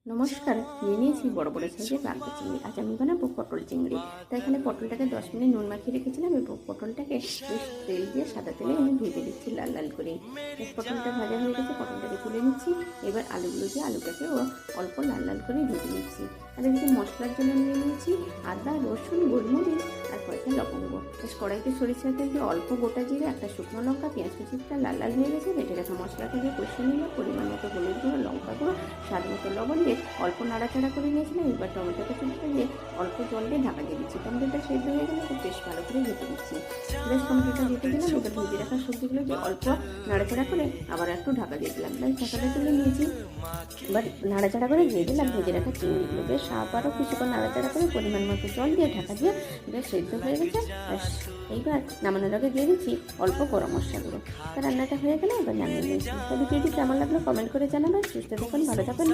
নমস্কার, নিয়ে নিয়েছি বড় বড় সাইজের কালকে চিংড়ি। আজ আমি বানাবো পটল চিংড়ি। তাই এখানে পটলটাকে 10 মিনিট নুন মাখিয়ে রেখেছিলাম এবং পটলটাকে বেশ তেল দিয়ে সাদা তেলে আমি ভেজে দিচ্ছি লাল লাল করে। বেশ পটলটা ভাজা হয়ে গেছে, পটলটাকে তুলে নিচ্ছি। এবার আলুগুলো দিয়ে আলুটাকেও অল্প লাল লাল করে ভেজে নিচ্ছি। আর এদিকে মশলার জন্য নিয়ে নিয়েছি আদা, রসুন, গোলমরিচ আর কয়েকটা লবঙ্গ। বেশ কড়াইতে সরিষার তেল দিয়ে অল্প গোটা জিরে, একটা শুকনো লঙ্কা, পেঁয়াজ কুচিটা লাল লাল হয়ে গেছে, বেটে রাখা মশলাটা দিয়ে কষিয়ে নিলাম। পরিমাণ মতো হলুদ গুঁড়ো, লঙ্কা গুঁড়ো, স্বাদ মতো লবণ দিয়ে অল্প নাড়াচাড়া করে নিয়েছিলাম। এবার টমেটো কুচিটা দিয়ে অল্প জল দিয়ে ঢাকা দিয়ে দিচ্ছি। টমেটোটা সেদ্ধ হয়ে গেলে খুব বেশ ভালো করে ভেজে দিচ্ছি। বেশ টমেটোটা দিতে দিলাম। এবার ভেজে রাখা সবজিগুলো দিয়ে অল্প নাড়াচাড়া করে আবার একটু ঢাকা দিয়ে দিলাম। বেশ ঢাকাটা তুলে নিয়েছি। এবার নাড়াচাড়া করে দিয়ে দিলাম ভেজে রাখা চিংড়িগুলো। বেশ আবারও কিছুক্ষণ নাড়াচাড়া করে পরিমাণ মতো জল দিয়ে ঢাকা দিয়ে বেশ সেদ্ধ হয়ে গেছে। ব্যাস এইবার নামানোর আগে দিয়ে দিচ্ছি অল্প গরম মশলা গুঁড়ো। তা রান্নাটা হয়ে গেলে এবার নামিয়ে নিয়েছি। তবে ভিডিওটি কেমন লাগলো কমেন্ট করে জানাবেন। সুস্থ থাকুন, ভালো থাকুন।